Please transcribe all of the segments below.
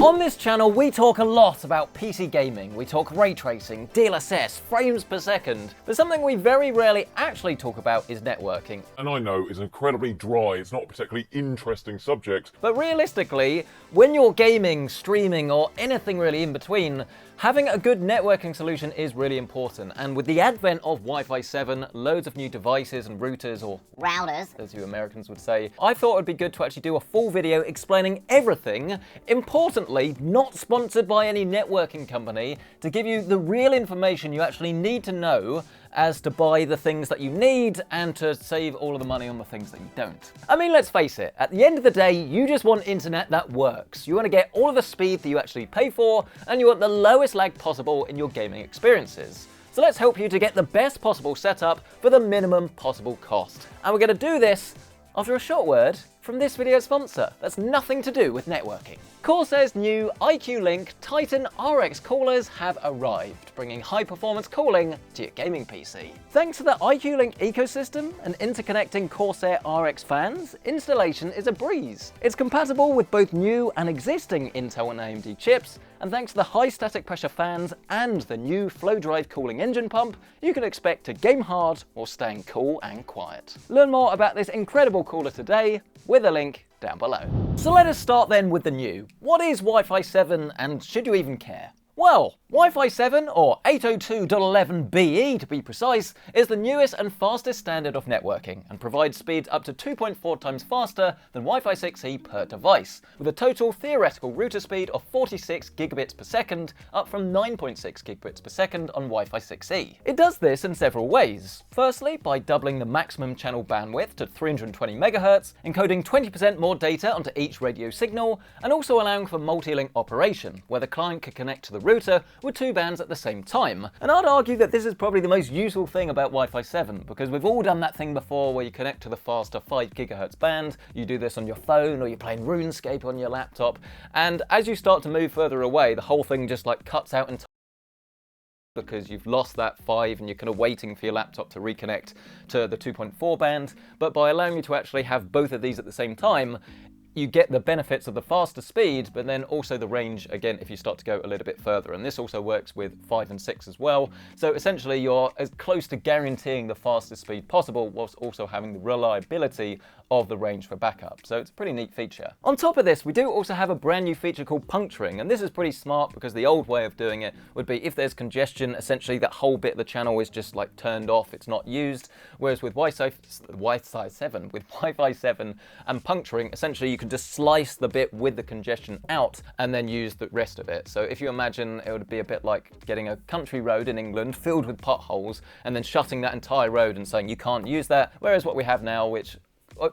On this channel, we talk a lot about PC gaming. We talk ray tracing, DLSS, frames per second, but something we very rarely actually talk about is networking. And I know it's incredibly dry, it's not a particularly interesting subject. But realistically, when you're gaming, streaming, or anything really in between, having a good networking solution is really important. And with the advent of Wi-Fi 7, loads of new devices and routers, or routers, as you Americans would say, I thought it'd be good to actually do a full video explaining everything, importantly, not sponsored by any networking company, to give you the real information you actually need to know as to buy the things that you need and to save all of the money on the things that you don't. I mean, let's face it, at the end of the day, you just want internet that works. You want to get all of the speed that you actually pay for, and you want the lowest lag possible in your gaming experiences. So let's help you to get the best possible setup for the minimum possible cost. And we're going to do this after a short word from this video's sponsor. That's nothing to do with networking. Corsair's new IQ-Link Titan RX coolers have arrived, bringing high-performance cooling to your gaming PC. Thanks to the IQ-Link ecosystem and interconnecting Corsair RX fans, installation is a breeze. It's compatible with both new and existing Intel and AMD chips, and thanks to the high static pressure fans and the new flow drive cooling engine pump, you can expect to game hard while staying cool and quiet. Learn more about this incredible cooler today with a link down below. So let us start then with the new. What is Wi-Fi 7 and should you even care? Well, Wi-Fi 7, or 802.11be to be precise, is the newest and fastest standard of networking and provides speeds up to 2.4 times faster than Wi-Fi 6E per device, with a total theoretical router speed of 46 gigabits per second, up from 9.6 gigabits per second on Wi-Fi 6E. It does this in several ways. Firstly, by doubling the maximum channel bandwidth to 320 MHz, encoding 20% more data onto each radio signal, and also allowing for multi-link operation, where the client can connect to the router with two bands at the same time. And I'd argue that this is probably the most useful thing about Wi-Fi 7, because we've all done that thing before where you connect to the faster 5 GHz band, you do this on your phone or you're playing RuneScape on your laptop, and as you start to move further away, the whole thing just like cuts out entirely because you've lost that 5 and you're kind of waiting for your laptop to reconnect to the 2.4 band. But by allowing you to actually have both of these at the same time, you get the benefits of the faster speed, but then also the range, again, if you start to go a little bit further. And this also works with 5 and 6 as well. So essentially, you're as close to guaranteeing the fastest speed possible, whilst also having the reliability of the range for backup. So it's a pretty neat feature. On top of this, we do also have a brand new feature called puncturing. And this is pretty smart because the old way of doing it would be if there's congestion, essentially that whole bit of the channel is just like turned off, it's not used. Whereas with Wi-Fi 7 and puncturing, essentially you can just slice the bit with the congestion out and then use the rest of it. So if you imagine, it would be a bit like getting a country road in England filled with potholes and then shutting that entire road and saying you can't use that. Whereas what we have now, which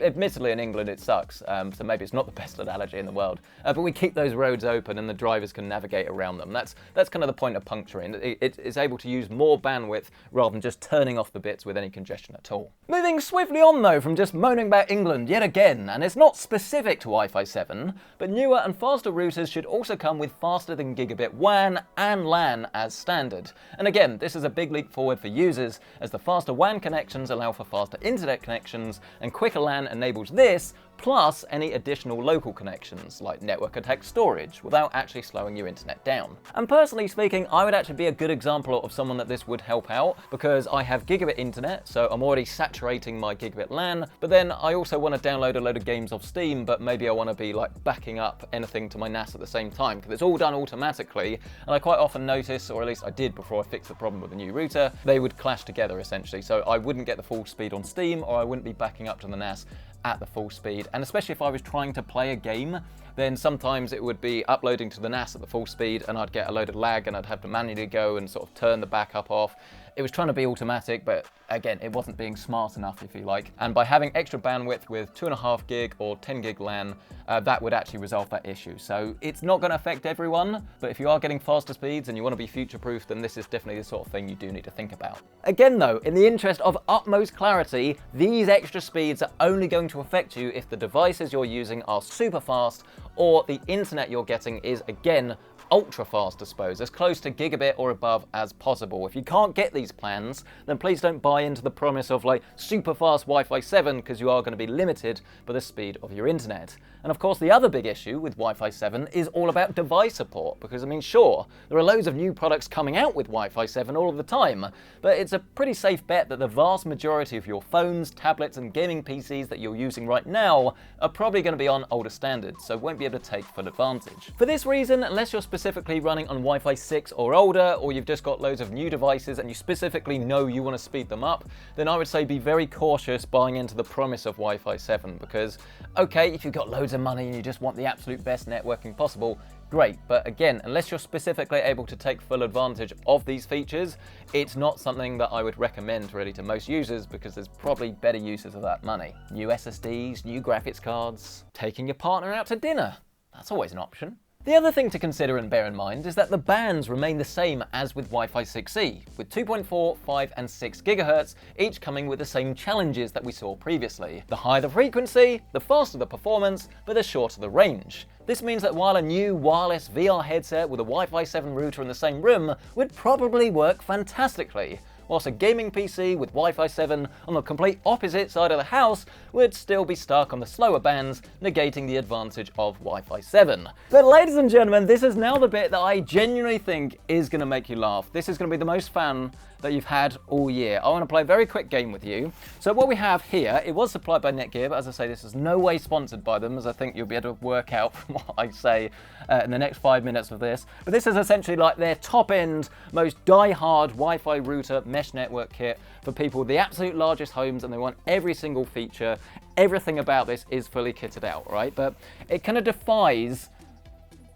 admittedly in England it sucks, so maybe it's not the best analogy in the world, but we keep those roads open and the drivers can navigate around them. That's kind of the point of puncturing. It is able to use more bandwidth rather than just turning off the bits with any congestion at all. Moving swiftly on though from just moaning about England yet again, and it's not specific to Wi-Fi 7, but newer and faster routers should also come with faster than gigabit WAN and LAN as standard. And again, this is a big leap forward for users, as the faster WAN connections allow for faster internet connections, and quicker LAN enables this, plus any additional local connections like network attached storage without actually slowing your internet down. And personally speaking, I would actually be a good example of someone that this would help out, because I have gigabit internet, so I'm already saturating my gigabit LAN, but then I also want to download a load of games off Steam, but maybe I want to be like backing up anything to my NAS at the same time, because it's all done automatically, and I quite often notice, or at least I did before I fixed the problem with the new router, they would clash together essentially, so I wouldn't get the full speed on Steam, or I wouldn't be backing up to the NAS at the full speed. And especially if I was trying to play a game, then sometimes it would be uploading to the NAS at the full speed and I'd get a load of lag and I'd have to manually go and sort of turn the backup off. It was trying to be automatic, but again, it wasn't being smart enough, if you like. And by having extra bandwidth with 2.5 gig or 10 gig LAN, that would actually resolve that issue. So it's not going to affect everyone, but if you are getting faster speeds and you want to be future-proof, then this is definitely the sort of thing you do need to think about. Again though, in the interest of utmost clarity, these extra speeds are only going to affect you if the devices you're using are super fast, or the internet you're getting is, again, ultra fast, I suppose, as close to gigabit or above as possible. If you can't get these these plans, then please don't buy into the promise of like super fast Wi-Fi 7, because you are going to be limited by the speed of your internet. And of course, the other big issue with Wi-Fi 7 is all about device support, because I mean, sure, there are loads of new products coming out with Wi-Fi 7 all of the time, but it's a pretty safe bet that the vast majority of your phones, tablets, and gaming PCs that you're using right now are probably going to be on older standards, so won't be able to take full advantage. For this reason, unless you're specifically running on Wi-Fi 6 or older, or you've just got loads of new devices and you specifically know you want to speed them up, then I would say be very cautious buying into the promise of Wi-Fi 7, because, okay, if you've got loads of money and you just want the absolute best networking possible, great, but again, unless you're specifically able to take full advantage of these features, it's not something that I would recommend really to most users, because there's probably better uses of that money. New SSDs, new graphics cards, taking your partner out to dinner, that's always an option. The other thing to consider and bear in mind is that the bands remain the same as with Wi-Fi 6E, with 2.4, 5 and 6 GHz, each coming with the same challenges that we saw previously. The higher the frequency, the faster the performance, but the shorter the range. This means that while a new wireless VR headset with a Wi-Fi 7 router in the same room would probably work fantastically, whilst a gaming PC with Wi-Fi 7 on the complete opposite side of the house would still be stuck on the slower bands, negating the advantage of Wi-Fi 7. But ladies and gentlemen, this is now the bit that I genuinely think is going to make you laugh. This is going to be the most fun that you've had all year. I want to play a very quick game with you. So what we have here, it was supplied by Netgear, but as I say, this is no way sponsored by them, as I think you'll be able to work out from what I say in the next 5 minutes of this. But this is essentially like their top-end, most die-hard Wi-Fi router mesh network kit for people with the absolute largest homes, and they want every single feature. Everything about this is fully kitted out, right? But it kind of defies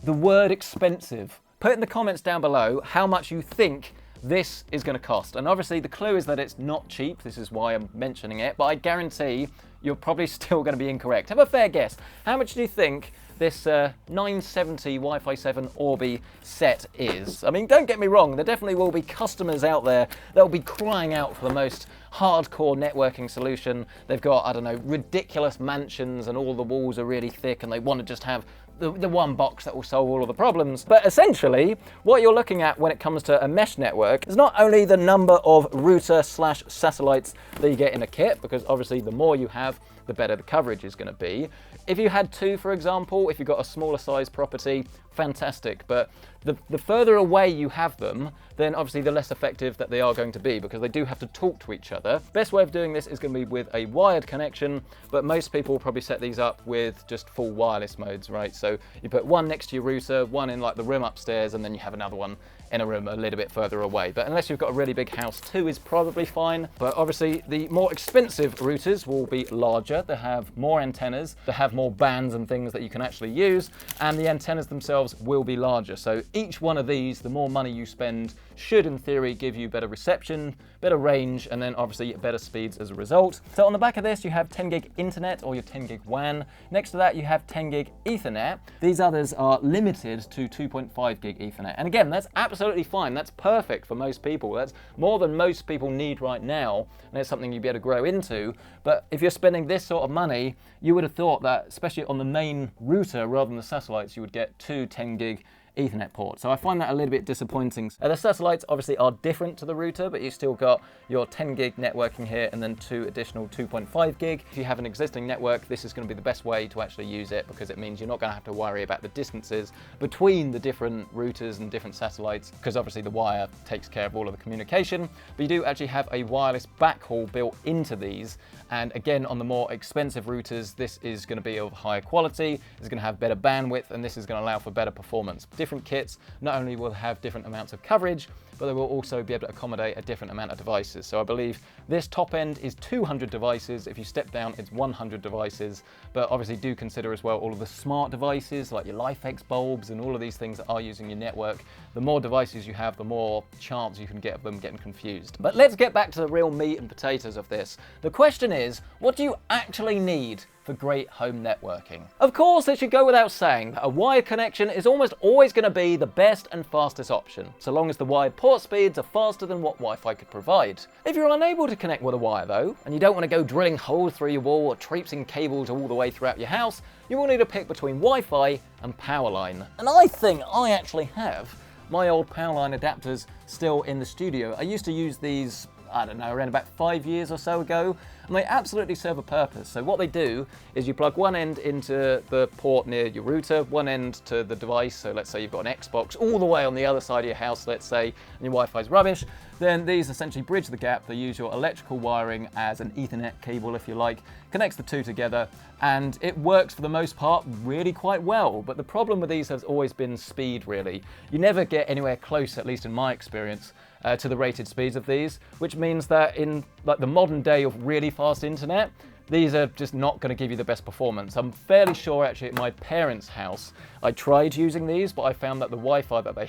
the word expensive. Put in the comments down below how much you think this is going to cost. And obviously the clue is that it's not cheap. This is why I'm mentioning it, but I guarantee you're probably still going to be incorrect. Have a fair guess. How much do you think this 970 Wi-Fi 7 Orbi set is? I mean, don't get me wrong, there definitely will be customers out there that will be crying out for the most hardcore networking solution. They've got, I don't know, ridiculous mansions and all the walls are really thick and they want to just have the one box that will solve all of the problems. But essentially, what you're looking at when it comes to a mesh network is not only the number of router/satellites that you get in a kit, because obviously the more you have, the better the coverage is going to be. If you had two, for example, if you've got a smaller size property, fantastic. But the further away you have them, then obviously the less effective that they are going to be, because they do have to talk to each other. Best way of doing this is going to be with a wired connection, but most people will probably set these up with just full wireless modes, right? So you put one next to your router, one in like the room upstairs, and then you have another one in a room a little bit further away. But unless you've got a really big house, two is probably fine. But obviously the more expensive routers will be larger, they have more antennas, they have more bands and things that you can actually use, and the antennas themselves will be larger. So each one of these, the more money you spend, should in theory give you better reception, better range, and then obviously better speeds as a result. So on the back of this you have 10 gig internet or your 10 gig WAN. Next to that you have 10 gig Ethernet. These others are limited to 2.5 gig Ethernet. And again, that's absolutely fine. That's perfect for most people. That's more than most people need right now, and it's something you'd be able to grow into. But if you're spending this sort of money, you would have thought that, especially on the main router rather than the satellites, you would get two 10 gig Ethernet ports. So I find that a little bit disappointing. The satellites obviously are different to the router, but you still got your 10 gig networking here and then two additional 2.5 gig. If you have an existing network, this is going to be the best way to actually use it, because it means you're not going to have to worry about the distances between the different routers and different satellites, because obviously the wire takes care of all of the communication. But you do actually have a wireless backhaul built into these. And again, on the more expensive routers, this is going to be of higher quality, it's going to have better bandwidth, and this is going to allow for better performance. Different kits not only will have different amounts of coverage, but they will also be able to accommodate a different amount of devices. So I believe this top end is 200 devices. If you step down, it's 100 devices. But obviously do consider as well all of the smart devices like your LifeX bulbs and all of these things that are using your network. The more devices you have, the more chance you can get of them getting confused. But let's get back to the real meat and potatoes of this. The question is, what do you actually need for great home networking? Of course, it should go without saying that a wired connection is almost always going to be the best and fastest option, so long as the wired port speeds are faster than what Wi-Fi could provide. If you're unable to connect with a wire though, and you don't want to go drilling holes through your wall or traipsing cables all the way throughout your house, you will need to pick between Wi-Fi and Powerline. And I think I actually have my old power line adapters still in the studio. I used to use these, I don't know, around about 5 years or so ago, and they absolutely serve a purpose. So what they do is you plug one end into the port near your router, one end to the device. So let's say you've got an Xbox all the way on the other side of your house, let's say, and your Wi-Fi's rubbish. Then these essentially bridge the gap. They use your electrical wiring as an Ethernet cable, if you like, connects the two together, and it works for the most part really quite well. But the problem with these has always been speed, really. You never get anywhere close, at least in my experience, to the rated speeds of these, which means that in like the modern day of really fast internet, these are just not going to give you the best performance. I'm fairly sure actually at my parents' house, I tried using these, but I found that the Wi-Fi that they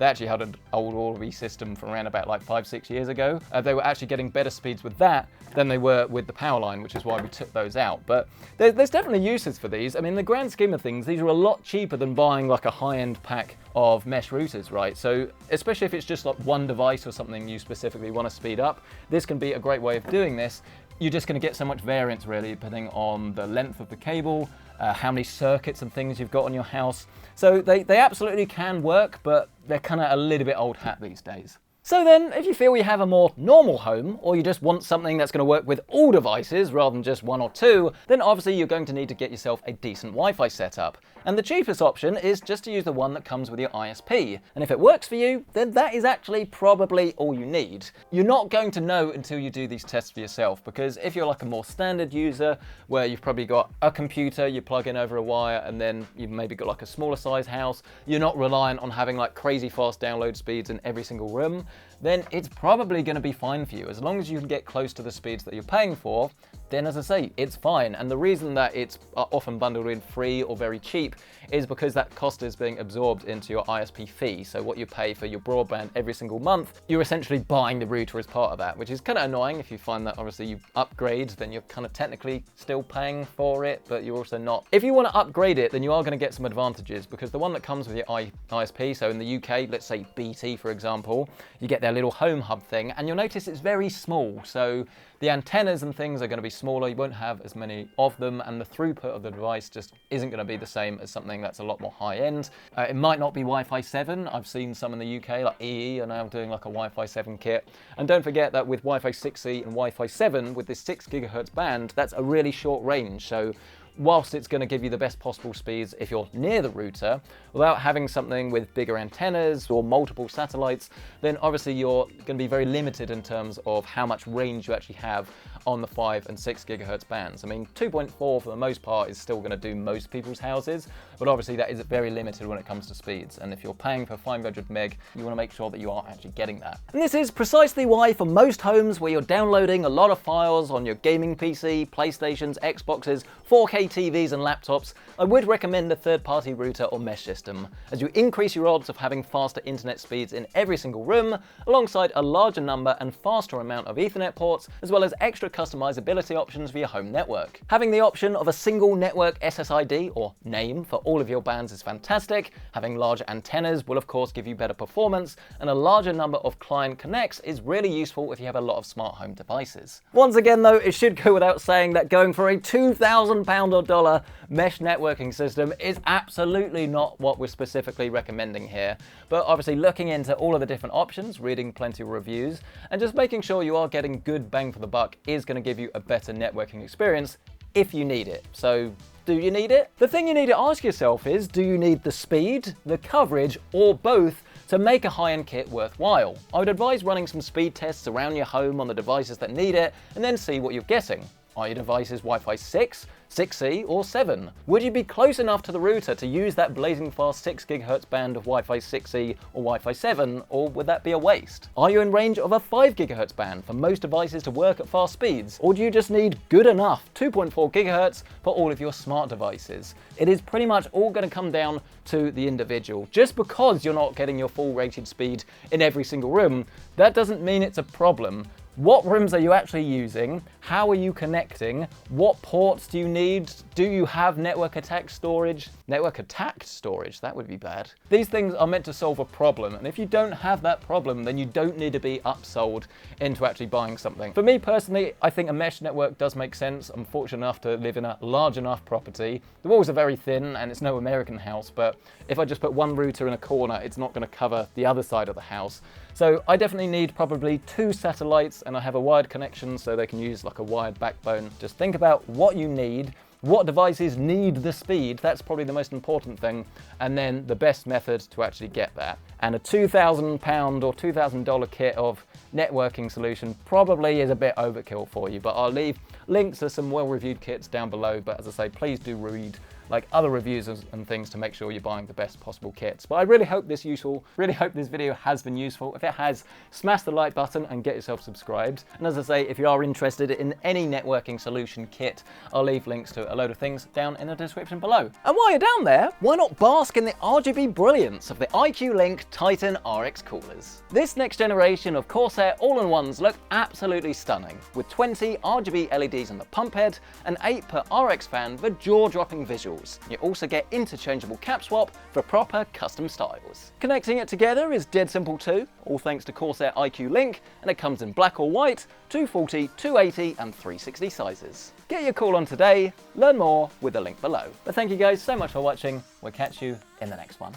actually had an old Orbi system from around about like 5-6 years ago. They were actually getting better speeds with that than they were with the power line, which is why we took those out. But there's definitely uses for these. I mean, in the grand scheme of things, these are a lot cheaper than buying like a high-end pack of mesh routers, right? So especially if it's just like one device or something you specifically want to speed up, this can be a great way of doing this. You're just going to get so much variance, really, depending on the length of the cable, how many circuits and things you've got on your house. So they absolutely can work, but they're kind of a little bit old hat these days. So then, if you feel you have a more normal home, or you just want something that's going to work with all devices rather than just one or two, then obviously you're going to need to get yourself a decent Wi-Fi setup. And the cheapest option is just to use the one that comes with your ISP. And if it works for you, then that is actually probably all you need. You're not going to know until you do these tests for yourself, because if you're like a more standard user, where you've probably got a computer you plug in over a wire, and then you've maybe got like a smaller size house, you're not reliant on having like crazy fast download speeds in every single room, then it's probably going to be fine for you. As long as you can get close to the speeds that you're paying for, then as I say, it's fine. And the reason that it's often bundled in free or very cheap is because that cost is being absorbed into your ISP fee. So what you pay for your broadband every single month, you're essentially buying the router as part of that, which is kind of annoying. If you find that obviously you upgrade, then you're kind of technically still paying for it, but you're also not. If you want to upgrade it, then you are going to get some advantages, because the one that comes with your ISP, so in the UK, let's say BT, for example, you get their little home hub thing, and you'll notice it's very small. So the antennas and things are going to be smaller, you won't have as many of them, and the throughput of the device just isn't going to be the same as something that's a lot more high-end. It might not be Wi-Fi 7. I've seen some in the UK, like EE, are now doing like a Wi-Fi 7 kit. And don't forget that with Wi-Fi 6E and Wi-Fi 7, with this 6 GHz band, that's a really short range. So whilst it's going to give you the best possible speeds if you're near the router, without having something with bigger antennas or multiple satellites, then obviously you're going to be very limited in terms of how much range you actually have on the 5 and 6 GHz bands. I mean, 2.4 for the most part is still going to do most people's houses, but obviously that is very limited when it comes to speeds. And if you're paying for 500 meg, you want to make sure that you are actually getting that. And this is precisely why for most homes where you're downloading a lot of files on your gaming PC, PlayStations, Xboxes, 4K TVs and laptops, I would recommend a third-party router or mesh system, as you increase your odds of having faster internet speeds in every single room, alongside a larger number and faster amount of Ethernet ports, as well as extra customizability options for your home network. Having the option of a single network SSID, or name, for all of your bands is fantastic. Having larger antennas will of course give you better performance, and a larger number of client connects is really useful if you have a lot of smart home devices. Once again though, it should go without saying that going for a £2,000 or dollar mesh networking system is absolutely not what we're specifically recommending here. But obviously looking into all of the different options, reading plenty of reviews, and just making sure you are getting good bang for the buck is going to give you a better networking experience if you need it. So do you need it? The thing you need to ask yourself is, do you need the speed, the coverage, or both to make a high-end kit worthwhile? I would advise running some speed tests around your home on the devices that need it, and then see what you're getting. Are your devices Wi-Fi 6, 6E, or 7? Would you be close enough to the router to use that blazing fast 6 GHz band of Wi-Fi 6E or Wi-Fi 7, or would that be a waste? Are you in range of a 5 GHz band for most devices to work at fast speeds, or do you just need good enough 2.4 GHz for all of your smart devices? It is pretty much all going to come down to the individual. Just because you're not getting your full rated speed in every single room, that doesn't mean it's a problem. What rooms are you actually using? How are you connecting? What ports do you need? Do you have network attack storage? Network attacked storage, that would be bad. These things are meant to solve a problem, and if you don't have that problem, then you don't need to be upsold into actually buying something. For me personally, I think a mesh network does make sense. I'm fortunate enough to live in a large enough property. The walls are very thin and it's no American house, but if I just put one router in a corner, it's not going to cover the other side of the house. So I definitely need probably 2 satellites, and I have a wired connection so they can use like a wired backbone. Just think about what you need, what devices need the speed, that's probably the most important thing, and then the best method to actually get that. And a £2,000 or $2,000 kit of networking solution probably is a bit overkill for you, but I'll leave links to some well-reviewed kits down below. But as I say, please do read like other reviews and things to make sure you're buying the best possible kits. But I really hope this video has been useful. If it has, smash the like button and get yourself subscribed. And as I say, if you are interested in any networking solution kit, I'll leave links to a load of things down in the description below. And while you're down there, why not bask in the RGB brilliance of the IQ-Link Titan RX coolers? This next generation of Corsair all-in-ones look absolutely stunning, with 20 RGB LEDs on the pump head and 8 per RX fan for jaw-dropping visuals. You also get interchangeable cap swap for proper custom styles. Connecting it together is dead simple too, all thanks to Corsair IQ-Link, and it comes in black or white, 240, 280 and 360 sizes. Get your call on today, learn more with the link below. But thank you guys so much for watching, we'll catch you in the next one.